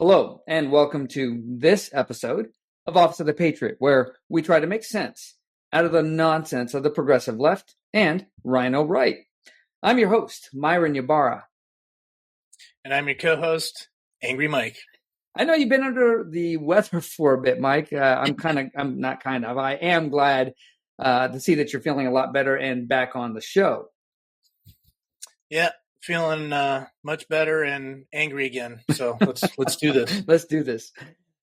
Hello, and welcome to this episode of Office of the Patriot, where we try to make sense out of the nonsense of the progressive left and Rhino right. I'm your host, Myron Ybarra. And I'm your co-host, Angry Mike. I know you've been under the weather for a bit, Mike. I am glad to see that you're feeling a lot better and back on the show. Yeah, feeling much better and angry again. So let's do this. Let's do this.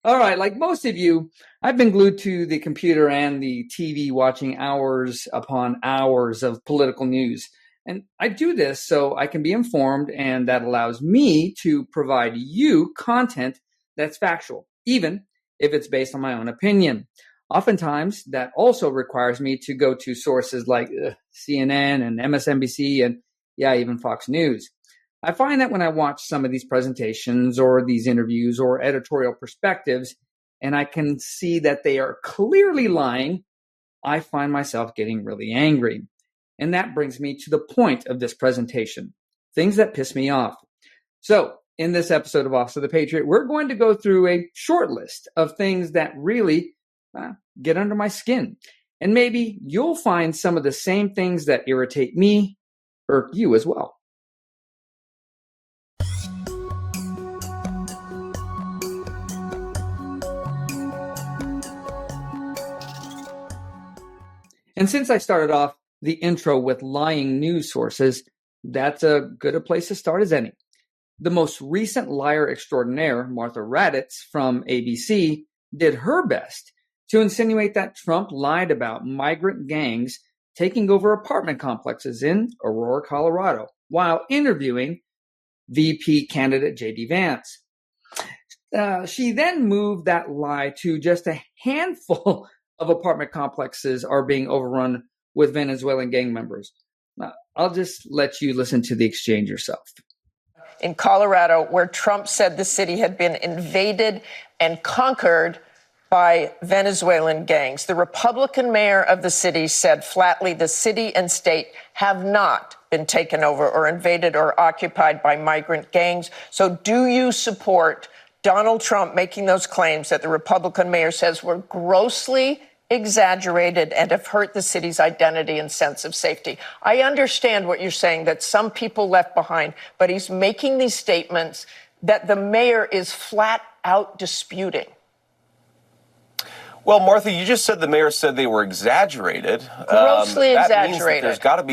All right, like most of you, I've been glued to the computer and the TV watching hours upon hours of political news. And I do this so I can be informed, and that allows me to provide you content that's factual, even if it's based on my own opinion. Oftentimes, that also requires me to go to sources like CNN and MSNBC and, even Fox News. I find that when I watch some of these presentations or these interviews or editorial perspectives, and I can see that they are clearly lying, I find myself getting really angry. And that brings me to the point of this presentation, things that piss me off. So in this episode of Office of the Patriot, we're going to go through a short list of things that really get under my skin. And maybe you'll find some of the same things that irritate me or you as well. And since I started off the intro with lying news sources, that's as good a place to start as any. The most recent liar extraordinaire, Martha Raddatz from ABC, did her best to insinuate that Trump lied about migrant gangs taking over apartment complexes in Aurora, Colorado, while interviewing VP candidate J.D. Vance. She then moved that lie to just a handful of apartment complexes are being overrun with Venezuelan gang members. Now, I'll just let you listen to the exchange yourself. In Colorado, where Trump said the city had been invaded and conquered by Venezuelan gangs. The Republican mayor of the city said flatly the city and state have not been taken over or invaded or occupied by migrant gangs. So do you support Donald Trump making those claims that the Republican mayor says were grossly exaggerated and have hurt the city's identity and sense of safety? I understand what you're saying, that some people left behind, but he's making these statements that the mayor is flat out disputing. Well, Martha, you just said the mayor said they were exaggerated. Grossly exaggerated. That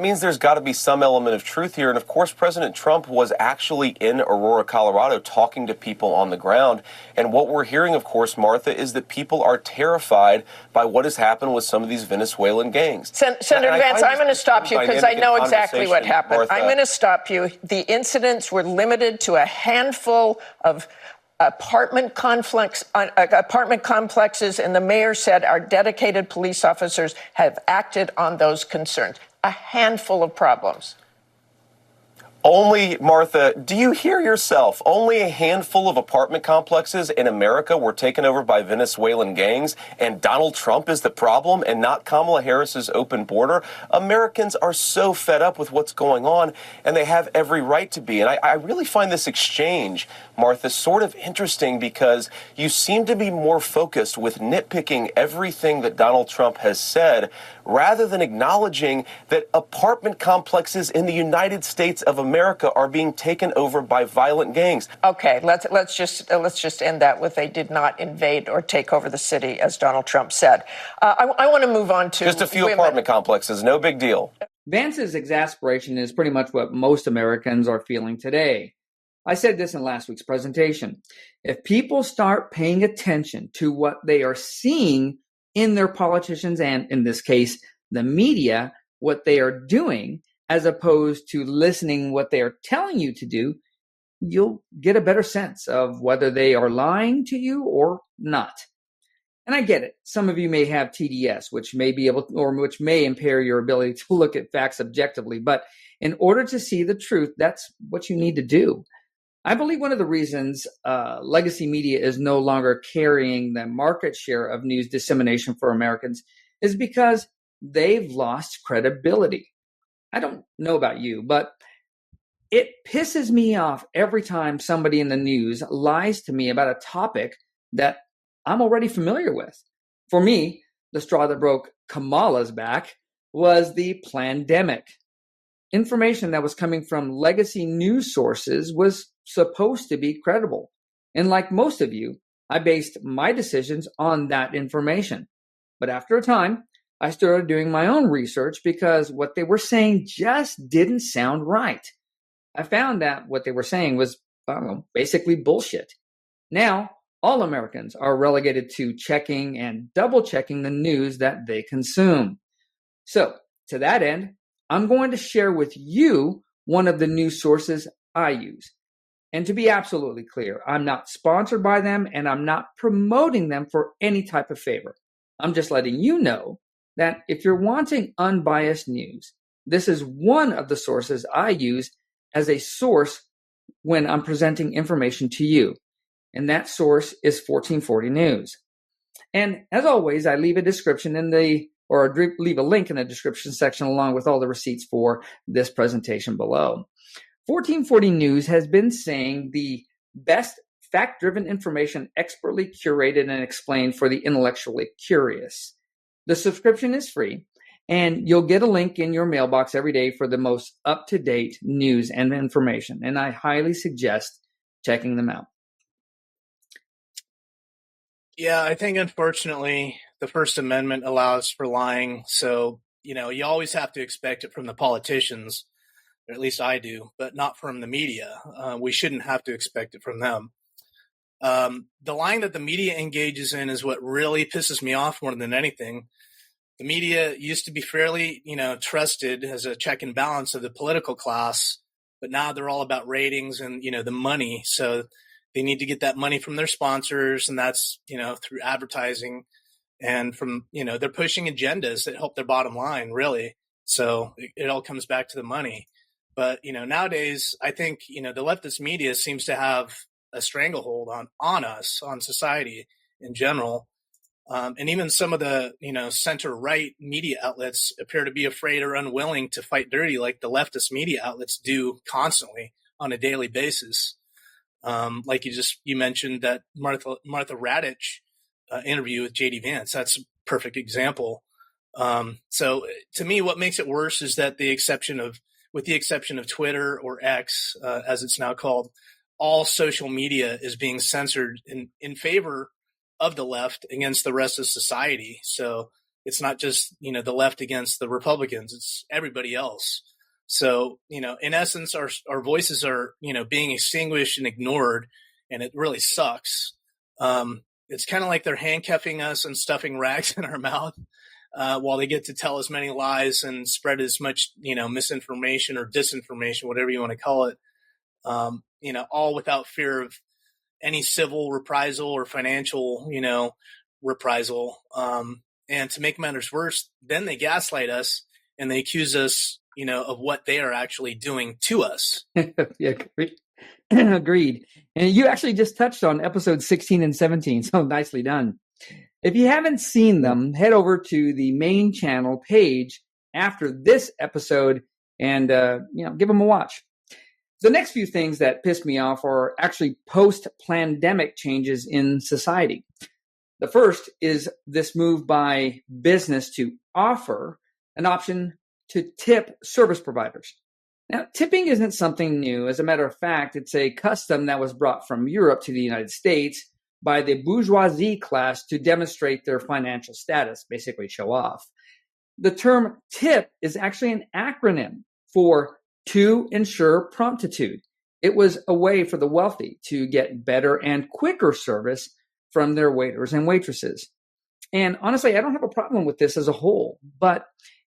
means there's got to be some element of truth here. And of course, President Trump was actually in Aurora, Colorado, talking to people on the ground. And what we're hearing, of course, Martha, is that people are terrified by what has happened with some of these Venezuelan gangs. Senator Vance, I'm going to stop you because I know exactly what happened. Martha. I'm going to stop you. The incidents were limited to a handful of apartment complexes, and the mayor said our dedicated police officers have acted on those concerns. A handful of problems. Only, Martha, do you hear yourself? Only a handful of apartment complexes in America were taken over by Venezuelan gangs, and Donald Trump is the problem and not Kamala Harris's open border? Americans are so fed up with what's going on, and they have every right to be. And I really find this exchange, Martha, sort of interesting because you seem to be more focused with nitpicking everything that Donald Trump has said rather than acknowledging that apartment complexes in the United States of America are being taken over by violent gangs. Okay, let's just end that with they did not invade or take over the city, as Donald Trump said. I want to move on to just a few apartment complexes, no big deal. Vance's exasperation is pretty much what most Americans are feeling today. I said this in last week's presentation. If people start paying attention to what they are seeing in their politicians and, in this case, the media, what they are doing, as opposed to listening what they are telling you to do, you'll get a better sense of whether they are lying to you or not. And I get it. Some of you may have TDS, which may impair your ability to look at facts objectively. But in order to see the truth, that's what you need to do. I believe one of the reasons legacy media is no longer carrying the market share of news dissemination for Americans is because they've lost credibility. I don't know about you, but It pisses me off every time somebody in the news lies to me about a topic that I'm already familiar with. For me, the straw that broke Kamala's back was the plandemic. Information that was coming from legacy news sources was supposed to be credible. And like most of you, I based my decisions on that information. But after a time, I started doing my own research because what they were saying just didn't sound right. I found that what they were saying was, basically bullshit. Now, all Americans are relegated to checking and double checking the news that they consume. So, to that end, I'm going to share with you one of the news sources I use. And to be absolutely clear, I'm not sponsored by them and I'm not promoting them for any type of favor. I'm just letting you know that if you're wanting unbiased news, this is one of the sources I use as a source when I'm presenting information to you. And that source is 1440 News. And as always, I leave a description leave a link in the description section along with all the receipts for this presentation below. 1440 News has been saying the best fact-driven information expertly curated and explained for the intellectually curious. The subscription is free, and you'll get a link in your mailbox every day for the most up-to-date news and information, and I highly suggest checking them out. Yeah, I think unfortunately the First Amendment allows for lying. So, you always have to expect it from the politicians, or at least I do, but not from the media. We shouldn't have to expect it from them. The lying that the media engages in is what really pisses me off more than anything. The media used to be fairly, trusted as a check and balance of the political class, but now they're all about ratings and, the money. So they need to get that money from their sponsors, and that's, through advertising and from, they're pushing agendas that help their bottom line, really. So it all comes back to the money. But, nowadays, I think, the leftist media seems to have a stranglehold on us, on society in general. And even some of the, center-right media outlets appear to be afraid or unwilling to fight dirty like the leftist media outlets do constantly on a daily basis. Like you mentioned that Martha Radich interview with J.D. Vance. That's a perfect example. So to me, what makes it worse is that with the exception of Twitter or X, as it's now called, all social media is being censored in favor of the left against the rest of society. So it's not just, the left against the Republicans, it's everybody else. So, in essence, our voices are, being extinguished and ignored, and it really sucks. It's kind of like they're handcuffing us and stuffing rags in our mouth while they get to tell as many lies and spread as much, misinformation or disinformation, whatever you want to call it, all without fear of any civil reprisal or financial, reprisal. And to make matters worse, then they gaslight us and they accuse us, of what they are actually doing to us. Yeah, agreed. And you actually just touched on episodes 16 and 17, so nicely done. If you haven't seen them, head over to the main channel page after this episode and, give them a watch. The next few things that piss me off are actually post-pandemic changes in society. The first is this move by business to offer an option to tip service providers. Now, tipping isn't something new. As a matter of fact, it's a custom that was brought from Europe to the United States by the bourgeoisie class to demonstrate their financial status, basically show off. The term tip is actually an acronym for to ensure promptitude. It was a way for the wealthy to get better and quicker service from their waiters and waitresses. And honestly, I don't have a problem with this as a whole, but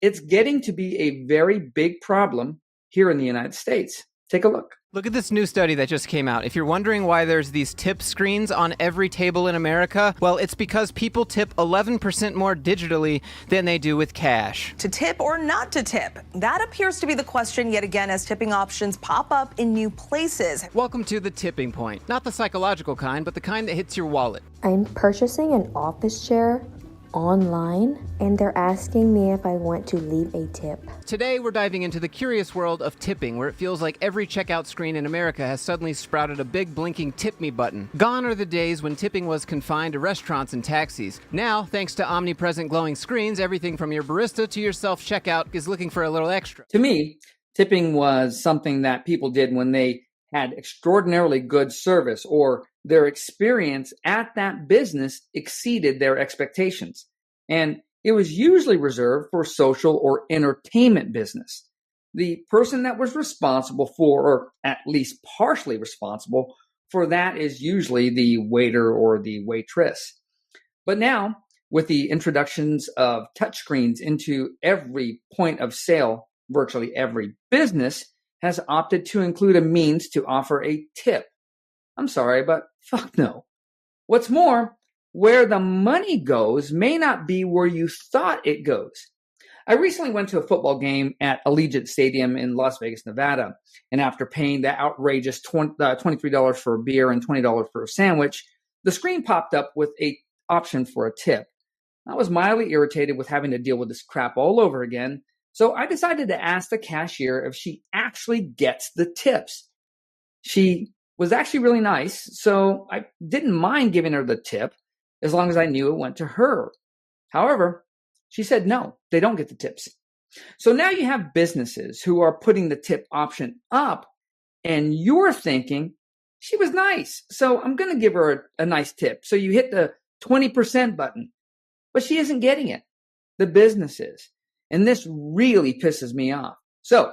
it's getting to be a very big problem here in the United States. Take a look. Look at this new study that just came out. If you're wondering why there's these tip screens on every table in America, well, it's because people tip 11% more digitally than they do with cash. To tip or not to tip? That appears to be the question yet again as tipping options pop up in new places. Welcome to the tipping point. Not the psychological kind, but the kind that hits your wallet. I'm purchasing an office chair online, and they're asking me if I want to leave a tip. Today, we're diving into the curious world of tipping, where it feels like every checkout screen in America has suddenly sprouted a big blinking tip me button. Gone are the days when tipping was confined to restaurants and taxis. Now, thanks to omnipresent glowing screens, everything from your barista to your self-checkout is looking for a little extra. To me, tipping was something that people did when they had extraordinarily good service or their experience at that business exceeded their expectations. And it was usually reserved for social or entertainment business. The person that was responsible for, or at least partially responsible for that, is usually the waiter or the waitress. But now, with the introductions of touchscreens into every point of sale, virtually every business has opted to include a means to offer a tip. I'm sorry, but fuck no. What's more, where the money goes may not be where you thought it goes. I recently went to a football game at Allegiant Stadium in Las Vegas, Nevada, and after paying the outrageous $23 for a beer and $20 for a sandwich, the screen popped up with an option for a tip. I was mildly irritated with having to deal with this crap all over again, so I decided to ask the cashier if she actually gets the tips. She was actually really nice, so I didn't mind giving her the tip as long as I knew it went to her. However, she said no, they don't get the tips. So now you have businesses who are putting the tip option up, and you're thinking, she was nice, so I'm going to give her a nice tip. So you hit the 20% button, but she isn't getting it. The business is. And this really pisses me off. So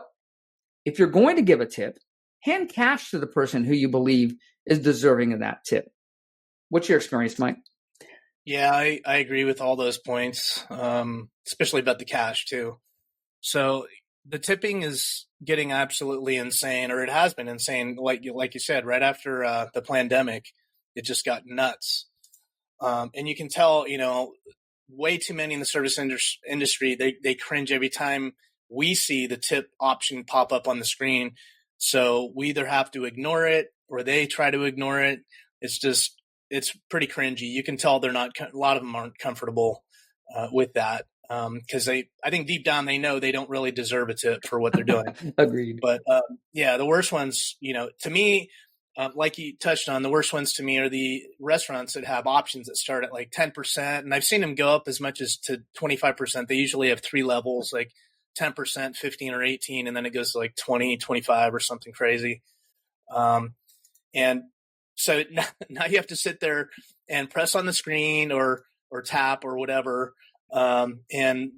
if you're going to give a tip, hand cash to the person who you believe is deserving of that tip. What's your experience, Mike? Yeah, I agree with all those points, especially about the cash too. So the tipping is getting absolutely insane, or it has been insane. Like you said, right after the pandemic, it just got nuts. And you can tell, way too many in the service industry, they cringe every time we see the tip option pop up on the screen. So we either have to ignore it or they try to ignore it. It's pretty cringy. You can tell a lot of them aren't comfortable with that because I think deep down they know they don't really deserve a tip for what they're doing. Agreed. But the worst ones, to me, like you touched on, the worst ones to me are the restaurants that have options that start at like 10%. And I've seen them go up as much as to 25%. They usually have 3 levels, like 10%, 15 or 18. And then it goes to like 20, 25 or something crazy. And so now you have to sit there and press on the screen or tap or whatever. And,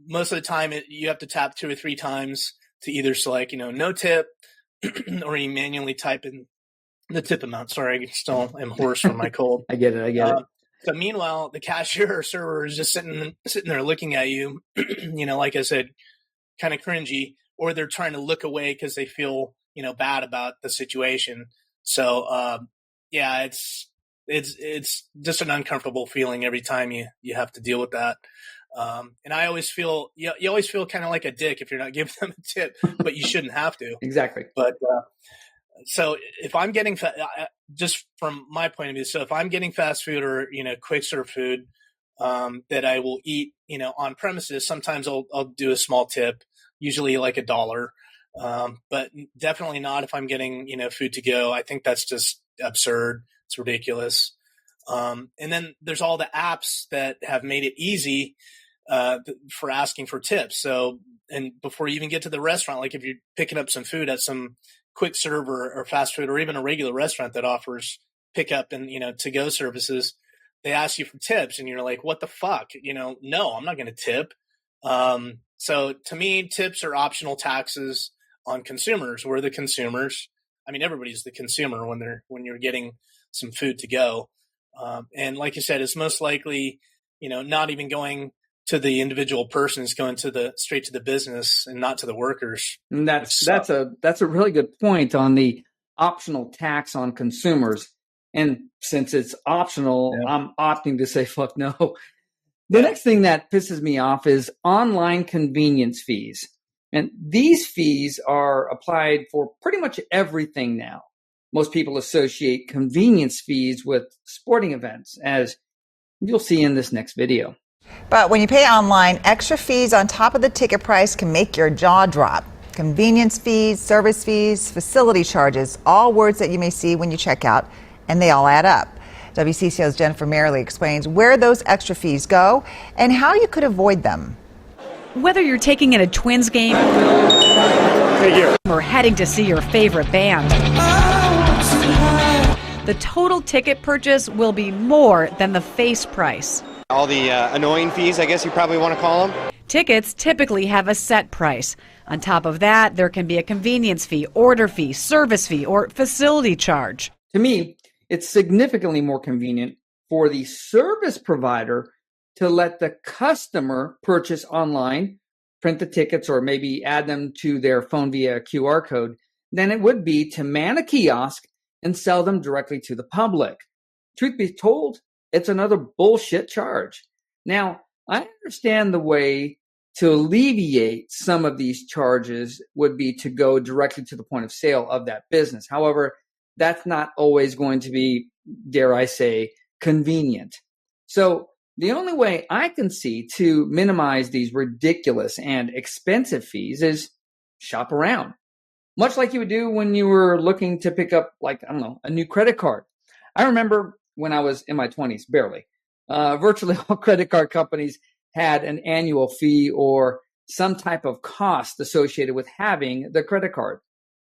most of the time you have to tap 2 or 3 times to either select, no tip or you manually type in the tip amount. Sorry, I still am hoarse from my cold. I get it. So meanwhile, the cashier or server is just sitting there looking at you, like I said, kind of cringy, or they're trying to look away because they feel, bad about the situation. So, it's just an uncomfortable feeling every time you have to deal with that. And I always feel, you always feel kind of like a dick if you're not giving them a tip, but you shouldn't have to. Exactly. But, so if I'm getting, just from my point of view, so if I'm getting fast food or, quick serve food, that I will eat, on premises, sometimes I'll do a small tip, usually like $1. But definitely not if I'm getting, food to go. I think that's just absurd. It's ridiculous. And then there's all the apps that have made it easy, for asking for tips. So, and before you even get to the restaurant, like if you're picking up some food at some quick serve or fast food or even a regular restaurant that offers pickup and, to go services, they ask you for tips and you're like, what the fuck? No, I'm not going to tip. So to me, tips are optional taxes on consumers. We're the consumers. I mean, everybody's the consumer when you're getting some food to go. And like you said, it's most likely, not even going to the individual person, is going straight to the business and not to the workers. And that's a really good point on the optional tax on consumers. And since it's optional, yeah, I'm opting to say fuck no. The next thing that pisses me off is online convenience fees. And these fees are applied for pretty much everything now. Most people associate convenience fees with sporting events, as you'll see in this next video. But when you pay online, extra fees on top of the ticket price can make your jaw drop. Convenience fees, service fees, facility charges, all words that you may see when you check out, and they all add up. WCCO's Jennifer Merrily explains where those extra fees go and how you could avoid them. Whether you're taking in a Twins game or heading to see your favorite band, the total ticket purchase will be more than the face price. All the annoying fees, I guess you probably want to call them. Tickets typically have a set price. On top of that, there can be a convenience fee, order fee, service fee, or facility charge. To me, it's significantly more convenient for the service provider to let the customer purchase online, print the tickets, or maybe add them to their phone via a QR code than it would be to man a kiosk and sell them directly to the public. Truth be told, it's another bullshit charge. Now, I understand the way to alleviate some of these charges would be to go directly to the point of sale of that business. However, that's not always going to be, dare I say, convenient. So the only way I can see to minimize these ridiculous and expensive fees is shop around. Much like you would do when you were looking to pick up, like, I don't know, a new credit card. I remember when I was in my 20s, barely, virtually all credit card companies had an annual fee or some type of cost associated with having the credit card.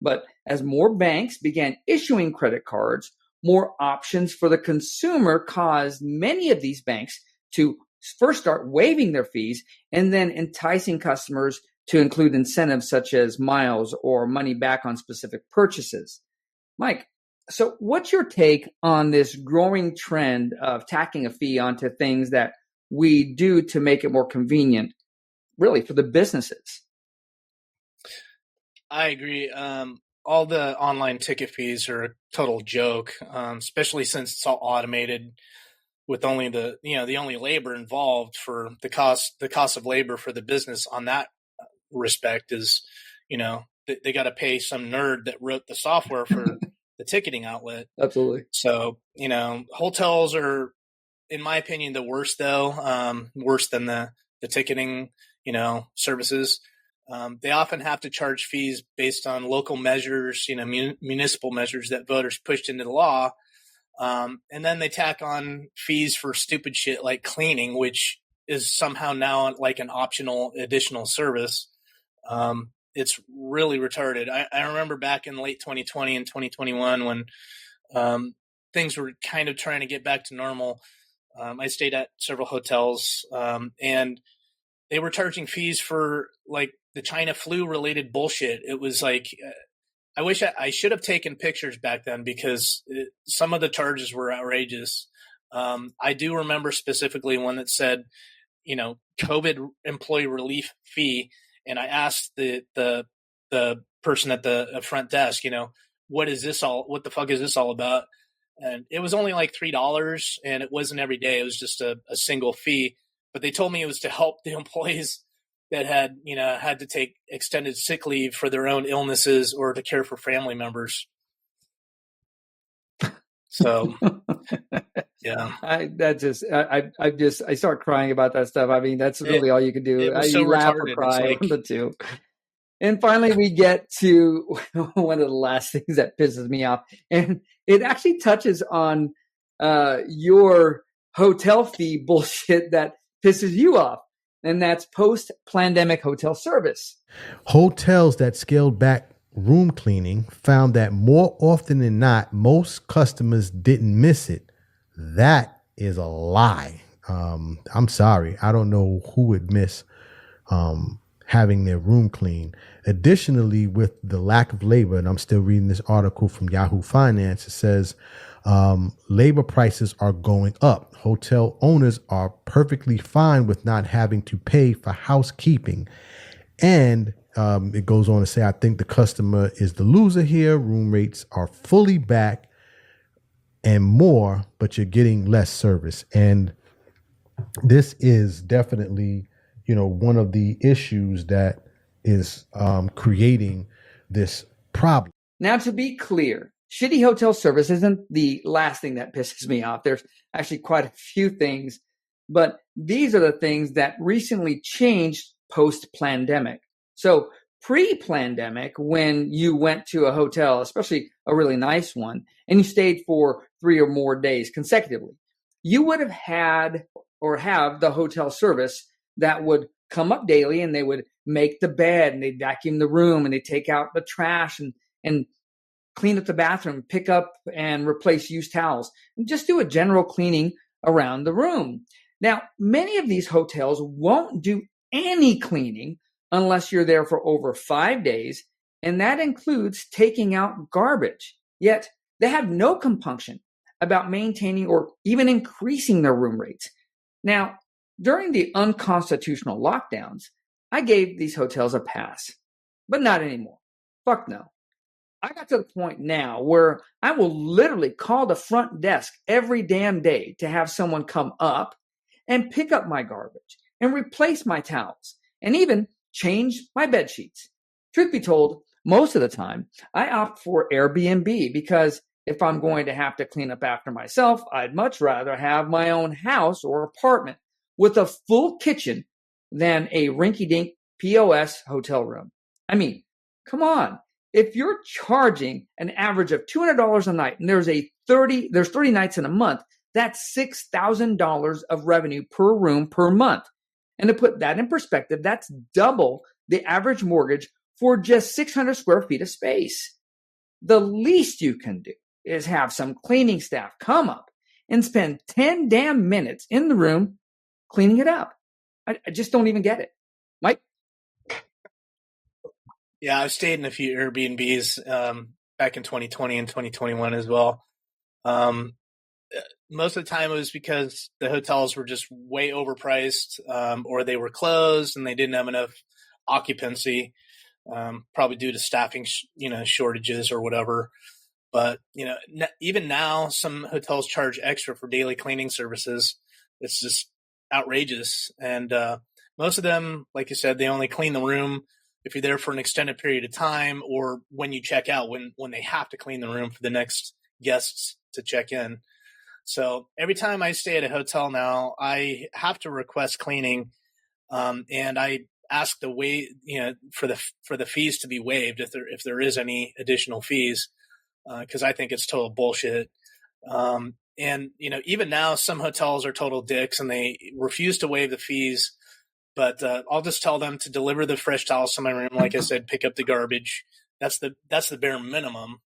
But as more banks began issuing credit cards, more options for the consumer caused many of these banks to first start waiving their fees and then enticing customers to include incentives such as miles or money back on specific purchases. Mike, so what's your take on this growing trend of tacking a fee onto things that we do to make it more convenient, really, for the businesses? I agree. All the online ticket fees are a total joke, especially since it's all automated with only the only labor involved for the cost of labor for the business on that respect is, they got to pay some nerd that wrote the software for the ticketing outlet. Absolutely. So, hotels are, in my opinion, the worst though, worse than the ticketing, services. They often have to charge fees based on local measures, municipal measures that voters pushed into the law. And then they tack on fees for stupid shit like cleaning, which is somehow now like an optional additional service. It's really retarded. I remember back in late 2020 and 2021 when things were kind of trying to get back to normal. I stayed at several hotels and they were charging fees for like the China flu related bullshit. It was like, I wish I should have taken pictures back then because some of the charges were outrageous. I do remember specifically one that said, COVID employee relief fee. And I asked the person at the front desk, what the fuck is this all about? And it was only like $3 and it wasn't every day. It was just a single fee, but they told me it was to help the employees that had to take extended sick leave for their own illnesses or to care for family members. So, yeah, I start crying about that stuff. I mean, that's really all you can do. So you laugh or retarded. cry, one of the two. And finally, we get to one of the last things that pisses me off, and it actually touches on your hotel fee bullshit that pisses you off. And that's post-pandemic hotel service. Hotels that scaled back room cleaning found that more often than not, most customers didn't miss it. That is a lie. I'm sorry. I don't know who would miss having their room clean. Additionally, with the lack of labor, and I'm still reading this article from Yahoo Finance, it says labor prices are going up. Hotel owners are perfectly fine with not having to pay for housekeeping. And it goes on to say, I think the customer is the loser here. Room rates are fully back and more, but you're getting less service. And this is definitely, one of the issues that is creating this problem. Now, to be clear, shitty hotel service isn't the last thing that pisses me off. There's actually quite a few things, but these are the things that recently changed post-pandemic. So pre-pandemic, when you went to a hotel, especially a really nice one, and you stayed for 3 or more days consecutively, you would have had or have the hotel service that would come up daily, and they would make the bed, and they'd vacuum the room, and they'd take out the trash and clean up the bathroom, pick up and replace used towels, and just do a general cleaning around the room. Now, many of these hotels won't do any cleaning unless you're there for over 5 days, and that includes taking out garbage. Yet, they have no compunction about maintaining or even increasing their room rates. Now, during the unconstitutional lockdowns, I gave these hotels a pass, but not anymore. Fuck no. I got to the point now where I will literally call the front desk every damn day to have someone come up and pick up my garbage and replace my towels and even change my bed sheets. Truth be told, most of the time I opt for Airbnb because if I'm going to have to clean up after myself, I'd much rather have my own house or apartment with a full kitchen than a rinky-dink POS hotel room. I mean, come on. If you're charging an average of $200 a night and there's 30 nights in a month, that's $6,000 of revenue per room per month. And to put that in perspective, that's double the average mortgage for just 600 square feet of space. The least you can do is have some cleaning staff come up and spend 10 damn minutes in the room cleaning it up. I just don't even get it. Mike? Yeah, I've stayed in a few Airbnbs back in 2020 and 2021 as well. Most of the time it was because the hotels were just way overpriced, or they were closed and they didn't have enough occupancy, probably due to staffing, shortages or whatever. But, even now some hotels charge extra for daily cleaning services. It's just outrageous. And most of them, like you said, they only clean the room if you're there for an extended period of time, or when you check out, when they have to clean the room for the next guests to check in. So every time I stay at a hotel now, I have to request cleaning, and I ask for the fees to be waived if there is any additional fees, because I think it's total bullshit. And even now, some hotels are total dicks and they refuse to waive the fees. But I'll just tell them to deliver the fresh towels to my room. Like I said, pick up the garbage. That's the bare minimum.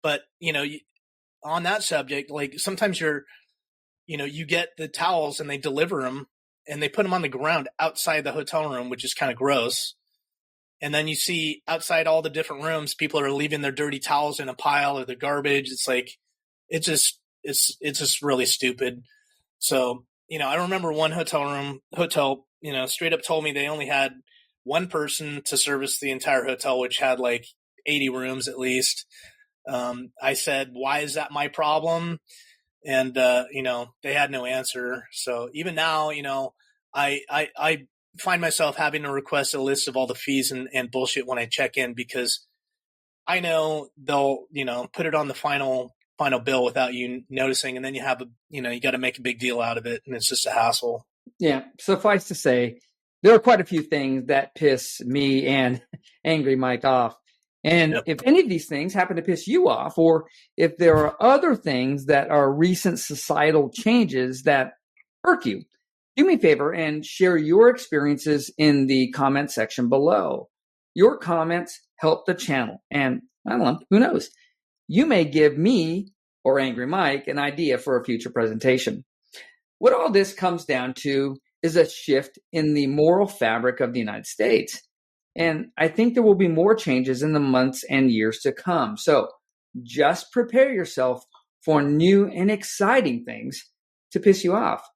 But on that subject, like sometimes you get the towels and they deliver them and they put them on the ground outside the hotel room, which is kind of gross. And then you see outside all the different rooms, people are leaving their dirty towels in a pile or the garbage. It's like it's just really stupid. So. I remember one hotel, straight up told me they only had one person to service the entire hotel, which had like 80 rooms at least. I said, why is that my problem? And, they had no answer. So even now, I find myself having to request a list of all the fees and bullshit when I check in, because I know they'll, put it on the final bill without you noticing, and then you got to make a big deal out of it, and it's just a hassle. Yeah, suffice to say, there are quite a few things that piss me and Angry Mike off. And if any of these things happen to piss you off, or if there are other things that are recent societal changes that irk you, do me a favor and share your experiences in the comment section below. Your comments help the channel, and I don't know, who knows? You may give me or Angry Mike an idea for a future presentation. What all this comes down to is a shift in the moral fabric of the United States. And I think there will be more changes in the months and years to come. So just prepare yourself for new and exciting things to piss you off.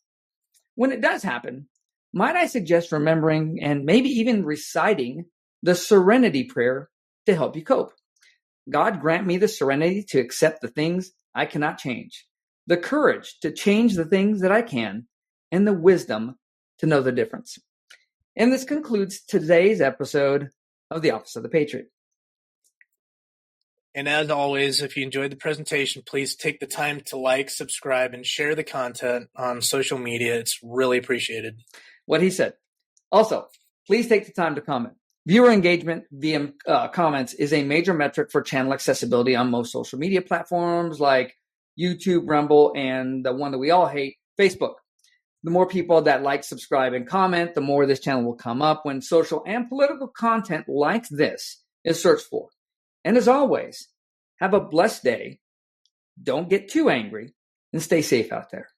When it does happen, might I suggest remembering and maybe even reciting the serenity prayer to help you cope. God grant me the serenity to accept the things I cannot change, the courage to change the things that I can, and the wisdom to know the difference. And this concludes today's episode of the Office of the Patriot. And as always, if you enjoyed the presentation, please take the time to like, subscribe, and share the content on social media. It's really appreciated. What he said. Also, please take the time to comment. Viewer engagement via comments is a major metric for channel accessibility on most social media platforms like YouTube, Rumble, and the one that we all hate, Facebook. The more people that like, subscribe, and comment, the more this channel will come up when social and political content like this is searched for. And as always, have a blessed day. Don't get too angry and stay safe out there.